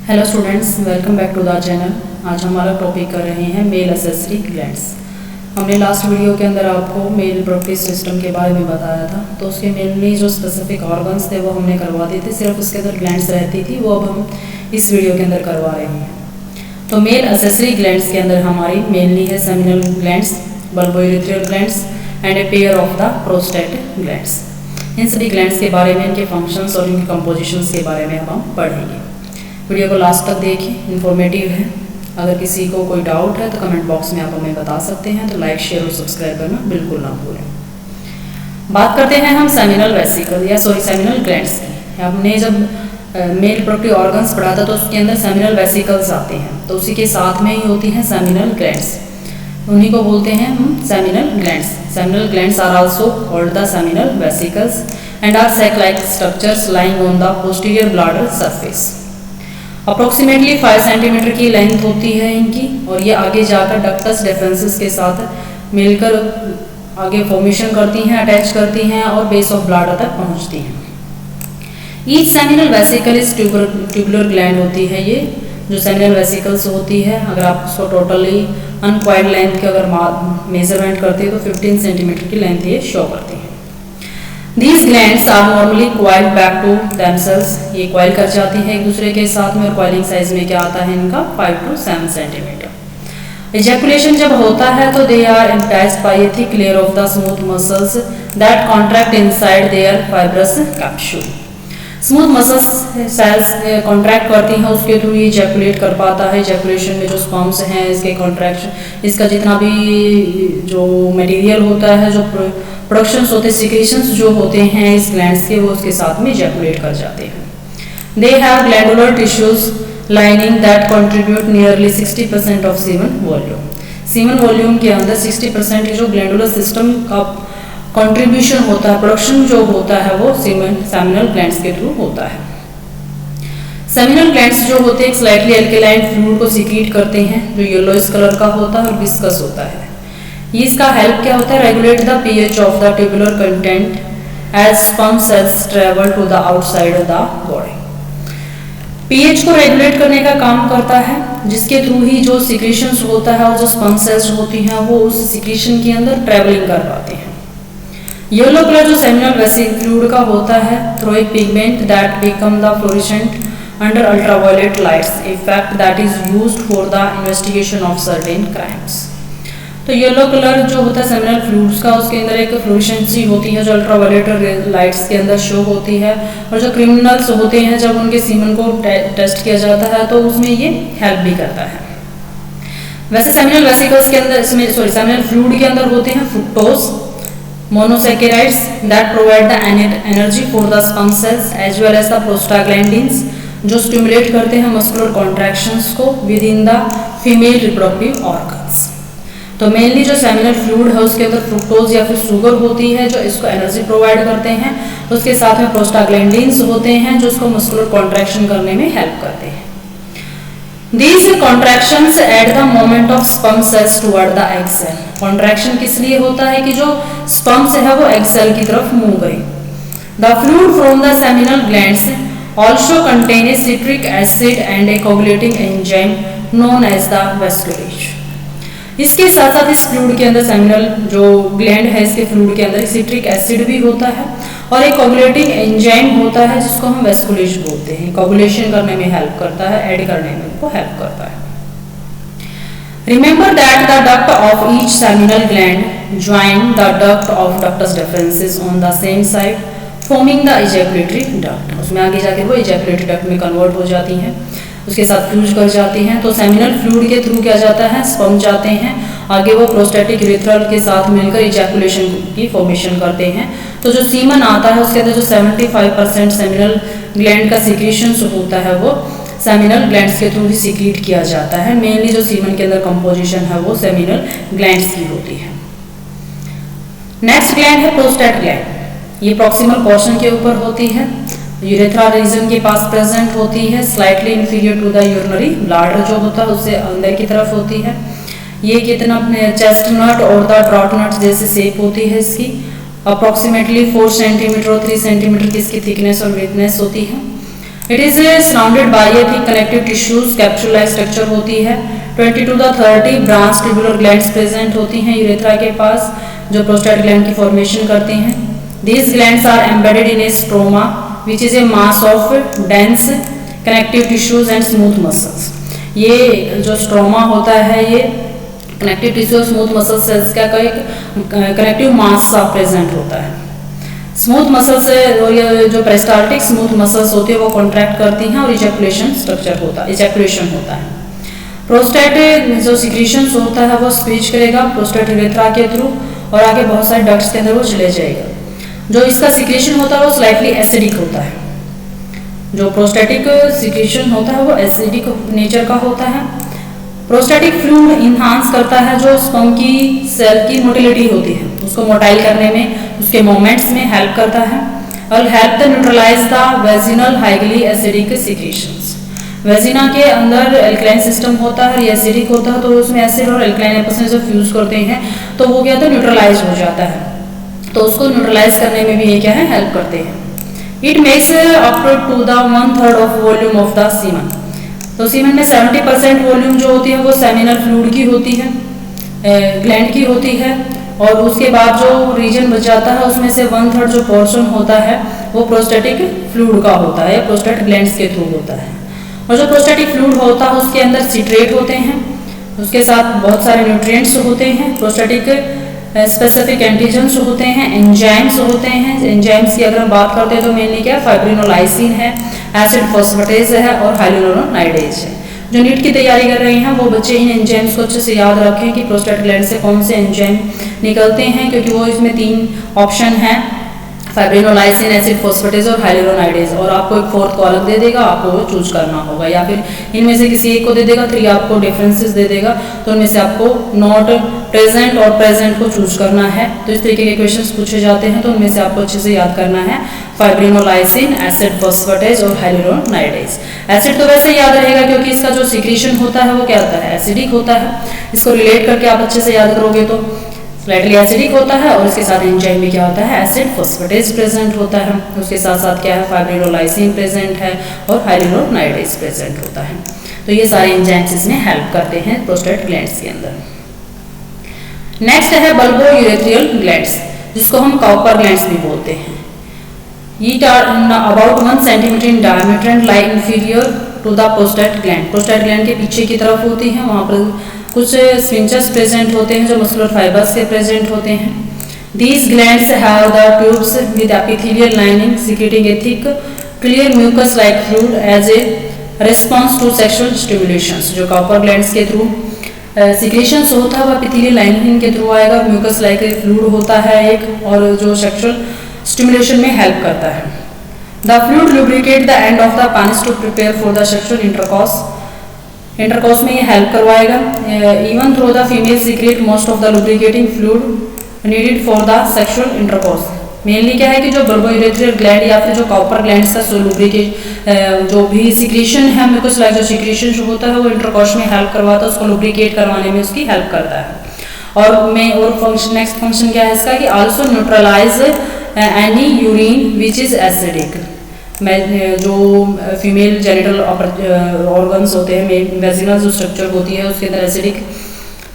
Hello students, welcome back to the channel. आज हमारा topic कर रहे हैं मेल एसेसरी ग्लैंड्स। हमने लास्ट वीडियो के अंदर आपको मेल रिप्रोडक्टिव सिस्टम के बारे में बताया था, तो उसके मेनली जो स्पेसिफिक ऑर्गन्स थे वो हमने करवा दिए थे, सिर्फ उसके अंदर ग्लैंड्स रहती थी, वो अब हम इस वीडियो के अंदर करवा रहे हैं। तो मेल एसेसरी ग्लैंड्स के अंदर हमारी मेनली है seminal glands, bulbourethral glands and a pair of the prostate glands. इन सभी ग्लैंड्स के बारे में, इनके फंक्शंस और इनके कंपोजिशंस के बारे में हम पढ़ेंगे। वीडियो को लास्ट तक देखिए, इन्फॉर्मेटिव है। अगर किसी को कोई डाउट है तो कमेंट बॉक्स में आप हमें बता सकते हैं। तो लाइक, शेयर और सब्सक्राइब करना बिल्कुल ना भूलें। बात करते हैं हम सेमिनल वेसिकल सेमिनल ग्लैंड्स की। हमने जब मेल रिप्रोडक्टिव ऑर्गन्स पढ़ा था तो उसके अंदर सेमिनल वेसिकल्स आते हैं, तो उसी के साथ में ही होती हैं सेमिनल ग्लैंड्स। उन्हीं को बोलते हैं हम seminal glands. Seminal glands are also called the seminal vesicles and are sac like structures lying on the posterior bladder surface. Approximately 5 centimetre की लेंथ होती है इनकी, और ये आगे जाकर डक्टस डिफरेंसेस के साथ मिलकर आगे फॉर्मेशन करती हैं, अटैच करती हैं और बेस ऑफ ब्लैडर तक पहुंचती हैं। Each seminal vesicle is tubular gland होती है। ये जो सेमिनल वेसिकल्स होती है, अगर आप उसको टोटली अनकॉइल्ड लेंथ के अगर मेजरमेंट करते हैं तो 15 सेंटीमीटर की लेंथ ये शो करती है। These glands are normally coiled back to themselves। ये coil कर जाती है एक दूसरे के साथ में, और coiling size में क्या आता है इनका 5 to 7 सेंटीमीटर। Ejaculation जब होता है तो they are attached by a thick layer of the smooth muscles that contract inside their fibrous capsule। Smooth muscles cells contract करती हैं, उसके थ्रू ये इजैकुलेट कर पाता है। इजैकुलेशन में जो स्पर्म्स हैं, इसके कॉन्ट्रैक्शन, इसका जितना भी जो मटेरियल होता है, जो प्रोडक्शंस होते हैं, सिक्रीशंस जो होते हैं इस ग्लैंड्स के, वो उसके साथ में इजैकुलेट कर जाते हैं। They have glandular tissues lining that contribute nearly 60% of semen volume. Semen volume के अंदर 60% जो ग्लैंडुलर सिस्टम का कंट्रीब्यूशन होता है, प्रोडक्शन जो होता है, वो सेमिनल ग्लैंड्स के थ्रू होता है। सेमिनल ग्लैंड्स जो होते हैं स्लाइटली अल्कलाइन फ्लूइड को सीक्रेट करते हैं, जो येलोइश कलर का होता है और विस्कस होता है। इसका हेल्प क्या होता है? Regulate the pH of the tubular content as sperm cells travel to the outside of the body. PH को रेगुलेट करने का काम करता है, जिसके थ्रू ही जो सिक्रीशंस होता है और जो स्पर्म सेल्स होती हैं वो उस सिक्रीशन के अंदर ट्रेवलिंग कर पाते हैं। येलो कलर जो सेमिनल वेसिकल फ्लूइड का होता है, through a pigment that become the fluorescent under ultraviolet lights, effect that is used for the investigation of certain crimes. तो येलो कलर जो होता है सेमिनल फ्लूइड्स का, उसके अंदर एक फ्लोरेसेंसी होती है जो अल्ट्रावायलेट लाइट्स के अंदर शो होती है, और जो क्रिमिनल्स होते हैं जब उनके सीमन को टेस्ट किया जाता है तो उसमें ये हेल्प भी करता है। वैसे सेमिनल वेसिकल्स के अंदर सेमिनल फ्लूइड के अंदर होते हैं fructose, monosaccharides that provide the energy for the sperm cells as well as the prostaglandins जो स्टिमुलेट करते हैं मस्कुलर कॉन्ट्रैक्शंस को with in the female reproductive organs. तो मेनली जो सेमिनल फ्लूइड है उसके अंदर फ्रुक्टोज या फिर शुगर होती है जो इसको एनर्जी प्रोवाइड करते हैं, उसके साथ में प्रोस्टाग्लैंडिन्स होते हैं जो इसको मस्कुलर कॉन्ट्रैक्शन करने में हेल्प करते हैं। These contractions at the moment of sperm cells toward the egg cell। Contraction किस लिए होता है कि जो स्पर्म से है वो एग सेल की तरफ मूव करे। The fluid from the seminal glands also contain a citric acid and a coagulating enzyme known as the vasculage। इसके साथ साथ इस फ्लूइड के अंदर सेमिनल जो ग्लैंड है इसके फ्लूइड के अंदर सिट्रिक एसिड भी होता है और एक कोगुलेटिंग एंजाइम होता है जिसको हम वेस्कुलेज बोलते हैं। कोगुलेशन करने में हेल्प करता है, ऐड करने में उनको हेल्प करता है। Remember that the duct of each seminal gland join the duct of ductus deferens on the same side, forming the ejaculatory duct। उसमें आगे जाके वो ejaculatory duct में कन्वर्ट हो जाती हैं, उसके साथ फ्यूज कर जाती हैं। तो सेमिनल फ्लूइड के थ्रू क्या जाता है, स्पर्म जाते हैं, आगे वो प्रोस्टेटिक यूरेथ्रल के साथ मिलकर इजैकुलेशन की फॉर्मेशन करते हैं। तो जो सीमन आता है उसके अंदर जो 75% सेमिनल ग्लैंड का सिक्रीशंस होता है वो सेमिनल ग्लैंड्स के थ्रू ही सिक्रीट किया जाता है। मेनली जो सीमन के अंदर कंपोजिशन है वो सेमिनल ग्लैंड्स की होती है। नेक्स्ट ग्लैंड है प्रोस्टेट ग्लैंड। ये प्रॉक्सिमल पोर्शन के ऊपर होती है, यूरेथ्रा रीजन के पास प्रेजेंट होती है, slightly inferior to the urinary bladder जो होता है उससे अंदर की तरफ होती है। ये कितना चेस्टनट और द ट्रॉटनट जैसे शेप होती है इसकी। अप्रोक्सीमेटली 4 सेंटीमीटर और 3 सेंटीमीटर की इसकी थिकनेस और विड्थनेस होती है। It is surrounded by A thick connective tissues, capsule like structure होती है। 20 to 30 branch tubular glands present होती हैं यूरेथ्रा के पास, जो प्रोस्टेट ग्लैंड की फॉर्मेशन करते हैं। These glands are embedded in a stroma which is a mass of dense connective tissues and smooth muscles. ये जो स्ट्रोमा होता है ये कनेक्टिव टिश्यू और स्मूथ मसल सेल्स का एक कनेक्टिव मास सा प्रेजेंट होता है। स्मूथ मसल से जो पेरिस्टाल्टिक स्मूथ मसल्स होती है वो कॉन्ट्रैक्ट करती हैं और इजैकुलेशन स्ट्रक्चर होता है, इजैकुलेशन होता है। प्रोस्टेट जो सिक्रीशंस होता है वो स्पीच करेगा प्रोस्टेट यूरेथ्रा के थ्रू और आगे बहुत सारे डक्ट्स के अंदर वो चले जाएगा। जो इसका सिक्रीशन होता है वो स्लाइटली एसिडिक होता है। जो प्रोस्टेटिक सिक्रीशन होता है वो एसिडिक नेचर का होता है। प्रोस्टेटिक फ्लूइड इन्हांस करता है जो स्पर्म की सेल की मोटिलिटी होती है, उसको मोटाइल करने में, उसके मोमेंट्स में हेल्प करता है और help the neutralise the vaginal highly acidic secretions. Vagina के अंदर एल्कलाइन सिस्टम होता है, ये एसिडिक होता है, तो उसमें एसिड और एल्कलाइन आपस में जब फ्यूज करते हैं तो वो क्या होता है, न्यूट्रलाइज हो जाता है। तो उसको न्यूट्रलाइज करने में भी ये क्या है, हेल्प करते हैं। It makes up to the 1/3 of volume of the semen. तो सीमन में 70% वॉल्यूम जो होती है वो सेमिनल फ्लूइड की होती है, ग्लैंड की होती है, और उसके बाद जो रीजन बच जाता है उसमें से 1/3 जो पोर्शन होता है वो प्रोस्टेटिक फ्लूइड का होता है, प्रोस्टेट ग्लैंड्स के थ्रू होता है। और जो प्रोस्टेटिक फ्लूइड होता है उसके अंदर सिट्रेट होते हैं, उसके साथ बहुत सारे न्यूट्रिएंट्स होते हैं, प्रोस्टेटिक स्पेसिफिक एंटीजन्स होते हैं, एंजाइम्स होते हैं। एंजाइम्स की अगर हम बात करते हैं तो मेनली क्या, फाइब्रिनोलाइसिन है, एसिड फॉस्फेटेज है और हाइलुरोनाइडेज है। जो नीट की तैयारी कर रही हैं वो बच्चे इन एंजाइम्स को अच्छे से याद रखें कि प्रोस्टेट ग्लैंड से कौन से एंजाइम निकलते हैं, क्योंकि वो इसमें 3 ऑप्शन हैं, फाइब्रिनोलाइसिन, एसिड फॉस्फेटेज और हाइलुरोनाइडेज, और आपको एक 4th कॉलम दे देगा, आपको वो चूज करना होगा, या फिर इनमें से किसी एक को दे देगा, 3 आपको डिफरेंसेस दे देगा, तो उनमें से आपको नॉट प्रेजेंट और प्रेजेंट को चूज करना है। तो इस तरीके के क्वेश्चंस पूछे जाते हैं, तो उनमें से आपको अच्छे से याद करना है फाइब्रिनोलाइसिन, एसिड फॉस्फेटेज और हाइलुरोनाइडेज। एसिड तो वैसे याद रहेगा क्योंकि इसका जो सिक्रीशन होता है वो क्या होता है, एसिडिक होता है। इसको रिलेट करके आप अच्छे से याद करोगे तो स्लाइटली एसिडिक होता है, और इसके साथ एंजाइम में क्या होता है, एसिड फॉस्फेटेज प्रेजेंट होता है, उसके साथ साथ क्या है, फाइब्रिनोलाइसिन प्रेजेंट है और हाइलुरोनाइडेज प्रेजेंट होता है। तो ये सारे एंजाइम्स इसमें हेल्प करते हैं प्रोस्टेट ग्लैंड्स के अंदर। नेक्स्ट है बल्बो यूरेथ्रियल ग्लैंड्स, जिसको हम कॉपर ग्लैंड्स भी बोलते हैं। ये about 1 centimetre in diameter and lie inferior to the prostate gland. Prostate gland के पीछे की तरफ होती है, वहाँ पर कुछ स्फिंक्टर्स प्रेजेंट होते हैं जो मस्कुलर फाइबर्स के प्रेजेंट होते हैं। These glands have the tubes with epithelial lining secreting a thick clear mucus like fluid as a response to sexual stimulations. जो कॉपर ग्लैंड्स के थ्रू सिक्रेशंस होता है वो एपिथेलियल लाइनिंग के थ्रू आएगा, म्यूकस लाइक फ्लूइड होता है एक, और जो सेक्सुअल स्टिमुलेशन में हेल्प करता है। The fluid lubricate the end of the penis to prepare for the sexual intercourse में ये हेल्प करवाएगा। Even through the female secrete most of the lubricating fluid needed for the sexual intercourse. Mainly क्या है कि जो बल्बोयूरेथ्रियल gland या फिर जो कॉपर ग्लैंड्स का लुब्रिकेट जो भी सिक्रीशन है, म्यूकस लाइक जो सिक्रीशन जो होता है वो इंटरकोर्स में हेल्प करवाता है, उसको लुब्रिकेट करवाने में उसकी हेल्प करता है। और फंक्शन, नेक्स्ट फंक्शन क्या है इसका, कि also neutralize any urine which is acidic. जो फीमेल जेनिटल ऑर्गन्स होते हैं, वेजिनल जो स्ट्रक्चर होती है उसके अंदर एसिडिक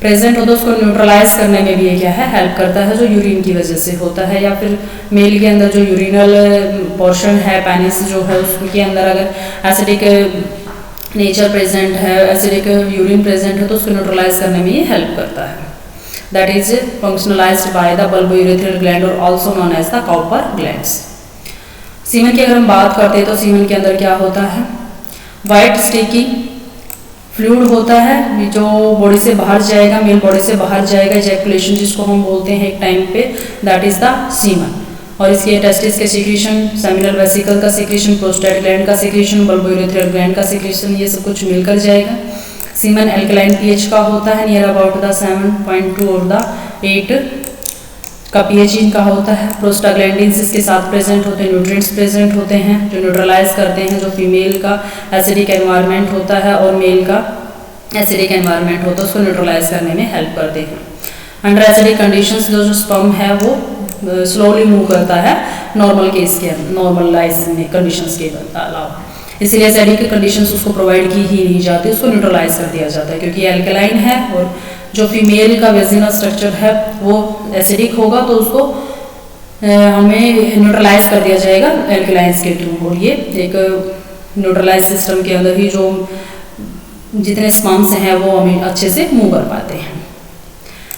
प्रेजेंट होता है, उसको न्यूट्रलाइज करने में भी ये क्या है, हेल्प करता है, जो यूरिन की वजह से होता है। या फिर मेल के अंदर जो यूरिनल पोर्शन है, पेनिस जो है, उसके अंदर अगर एसिडिक नेचर प्रेजेंट है, एसिडिक यूरिन प्रेजेंट है, तो उसको न्यूट्रलाइज करने में ये हेल्प करता है। That is functionalized by the bulbourethral gland और also known as the Cowper glands. Semen की अगर हम बात करते हैं तो सीमन के अंदर क्या होता है, वाइट स्टिकी फ्लूइड होता है जो बॉडी से बाहर जाएगा, मेल बॉडी से बाहर जाएगा, इजैकुलेशन जिसको हम बोलते हैं एक टाइम पे, दैट इज द सीमन। और इसके टेस्टिस के सिक्रीशन, सेमिनल वेसिकल का सिक्रीशन, प्रोस्टेट ग्लैंड का सिक्रीशन, बल्बोयूरेथ्रियल ग्लैंड का सिक्रीशन, ये सब कुछ मिलकर जाएगा। सीमन एल्कलाइन पीएच का होता है, नियर अबाउट द 7.2 और द 8 का पीएच इनका होता है। प्रोस्टाग्लैंडिन्स इसके साथ प्रेजेंट होते हैं, न्यूट्रिएंट्स प्रेजेंट होते हैं जो न्यूट्रलाइज करते हैं जो फीमेल का एसिडिक एनवायरनमेंट होता है और मेल का एसिडिक एनवायरनमेंट होता है, उसको न्यूट्रलाइज करने में हेल्प करते हैं। अंडर एसिडिक कंडीशंस जो स्पर्म है वो स्लोली मूव करता है नॉर्मल केस के, नॉर्मलाइज कंडीशंस के अलावा। इसीलिए एसिडिक की कंडीशंस उसको प्रोवाइड की ही नहीं जाती, उसको न्यूट्रलाइज कर दिया जाता है, क्योंकि ये एल्कलाइन है और जो फीमेल का वेजिना स्ट्रक्चर है वो एसिडिक होगा, तो उसको हमें न्यूट्रलाइज कर दिया जाएगा एल्कलाइंस के थ्रू। और ये एक न्यूट्रलाइज सिस्टम के अंदर ही जो जितने स्पर्म्स हैं वो हमें अच्छे से मूव कर पाते हैं।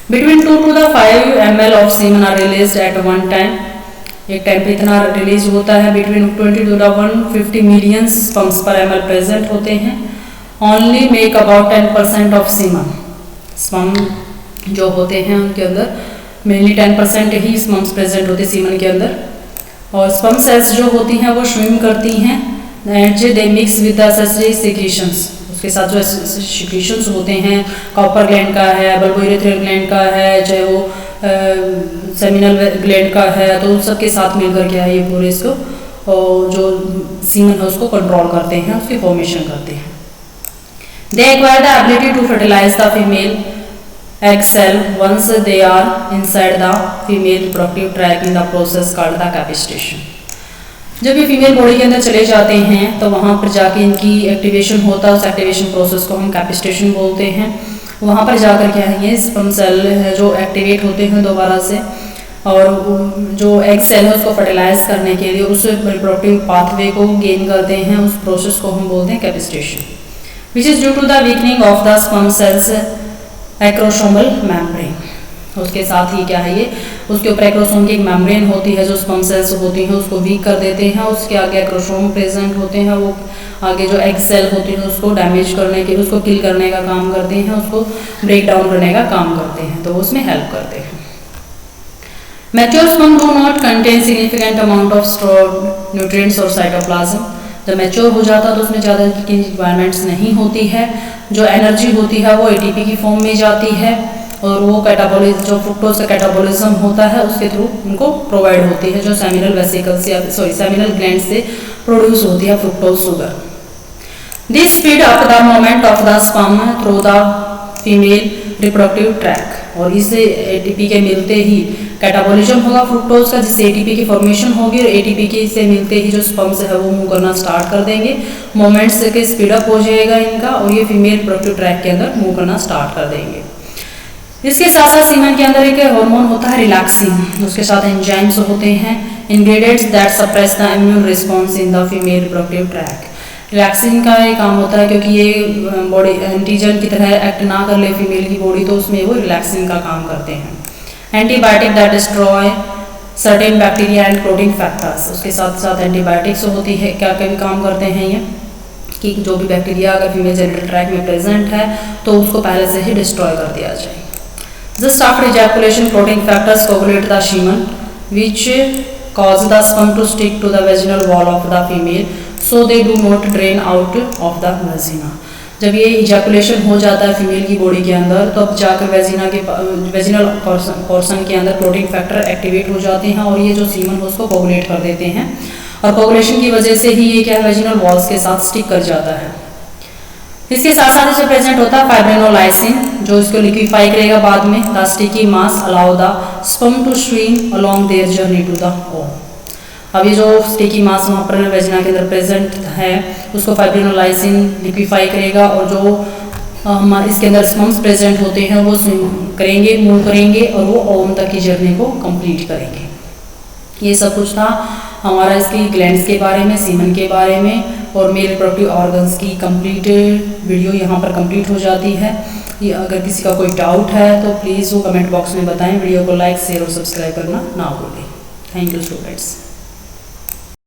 Between 2 to the 5 ml of semen are released at one time. एक टाइम पे इतना रिलीज होता है, बिटवीन 20 to 150 मिलियन स्पर्म्स पर ml प्रेजेंट होते हैं। Only make about 10% of semen, sperm जो होते हैं उनके अंदर मेनली 10% ही स्पर्म्स प्रेजेंट होते हैं सीमन के अंदर। और स्पर्म सेल्स जो होती हैं वो स्विम करती हैं and they mix with the accessory secretions, उसके साथ जो सिक्रीशंस होते हैं, कॉपर ग्लैंड का है, बल्बोइरेथ्रियल ग्लैंड का है, चाहे वो सेमिनल ग्लैंड का है, तो उन सब के साथ मिलकर क्या है ये पूरे इसको और जो सीमन है उसको कंट्रोल करते हैं, उसकी फॉर्मेशन करते हैं। They acquire the ability to fertilize the female egg cell once they are inside the female reproductive tract in the process called the capitation. जब ये फीमेल बॉडी के अंदर चले जाते हैं तो वहाँ पर जाके इनकी एक्टिवेशन होता है, उस एक्टिवेशन प्रोसेस को हम कैपिस्टेशन बोलते हैं। वहाँ पर जाकर क्या है ये स्पर्म सेल है जो एक्टिवेट होते हैं दोबारा से, और जो एग सेल है उसको फर्टिलाइज करने के लिए उस रिप्रोडक्टिव पाथवे को गेन करते हैं, उस प्रोसेस को हम बोलते हैं capacitation, which is due to the weakening of the sperm cells acrosomal membrane. उसके साथ ही क्या है ये उसके ऊपर एक्रोसोम की एक मेम्ब्रेन होती है, जो स्पर्म सेल्स होती हैं उसको वीक कर देते हैं, उसके आगे एक्रोसोम प्रेजेंट होते हैं, वो आगे जो एग सेल होती है उसको डैमेज करने के, उसको किल करने का काम करते हैं, उसको ब्रेक डाउन करने का काम करते हैं, तो उसमें हेल्प करते हैं। Mature sperm do not contain significant amount of stored nutrients और साइटोप्लाज्म। जब मैच्योर हो जाता है तो उसमें ज़्यादा की रिक्वायरमेंट्स नहीं होती है, जो एनर्जी होती है वो एटीपी की फॉर्म में जाती है, और वो कैटाबोलिज्म जो फ्रुक्टोज का कैटाबोलिज्म होता है उसके थ्रू उनको प्रोवाइड होती है, जो सेमिनल वेसिकल्स या सेमिनल ग्लैंड से प्रोड्यूस होती है fructose sugar. This speed up the movement of the sperm through the female reproductive tract, और इस एटीपी के मिलते ही कैटाबोलिज्म होगा फ्रुक्टोज का, जिससे एटीपी की फॉर्मेशन होगी, और एटीपी के से मिलते ही जो स्पर्म्स है वो मूव करना स्टार्ट कर देंगे, मोमेंट्स के स्पीड अप हो जाएगा इनका, और ये फीमेल रिप्रोडक्टिव ट्रैक के अंदर मूव करना स्टार्ट कर देंगे। इसके साथ साथ सीमन के अंदर एक हार्मोन होता है रिलैक्सिन, उसके साथ एंजाइम्स होते हैं, ingredients that suppress the immune response in the female reproductive tract. Relaxin का ये काम होता है क्योंकि ये बॉडी एंटीजन की तरह एक्ट ना कर ले फीमेल की बॉडी, तो उसमें वो रिलैक्सिन का काम करते हैं। Antibiotic that destroy certain bacteria and clotting factors, उसके साथ साथ एंटीबायोटिक्स होती है, क्या क्या भी काम करते हैं ये कि जो भी बैक्टीरिया अगर फीमेल जेनिटल ट्रैक्ट में प्रेजेंट है तो उसको पहले से ही डिस्ट्रॉय कर दिया जाए। Just after ejaculation clotting factors coagulate the semen which cause the sperm to stick to the vaginal wall of the female so they do not drain out of the vagina। जब ये ejaculation हो जाता है female की body के अंदर तो अब जाकर वेजिनल पोर्शन के अंदर क्लोटिंग फैक्टर एक्टिवेट हो जाते हैं, और ये जो सीमन है उसको कोगुलेट कर देते हैं, और कोगुलेशन की वजह से ही ये क्या वेजिनल वॉल्स के साथ स्टिक कर जाता है। इसके साथ साथ इसे प्रेजेंट होता है फाइब्रिनोलाइसिन, जो इसको लिक्विफाई करेगा बाद में। The sticky mass allow the sperm to swim along their journey to the womb. अब ये जो स्टिकी मास वहाँ पर वेजिना के अंदर प्रेजेंट है उसको फाइब्रिनोलाइसिन लिक्विफाई करेगा, और जो इसके अंदर स्पर्म्स प्रेजेंट होते हैं वो स्विम करेंगे, मूव करेंगे, और वो ओम तक की जर्नी को कंप्लीट करेंगे। ये सब कुछ था हमारा इसकी ग्लैंड्स के बारे में, सीमन के बारे में, और मेल रिप्रोडक्टिव ऑर्गन्स की कंप्लीट वीडियो यहाँ पर कंप्लीट हो जाती है। ये अगर किसी का कोई डाउट है तो प्लीज़ वो कमेंट बॉक्स में बताएं। वीडियो को लाइक शेयर और सब्सक्राइब करना ना भूलें। Thank you students.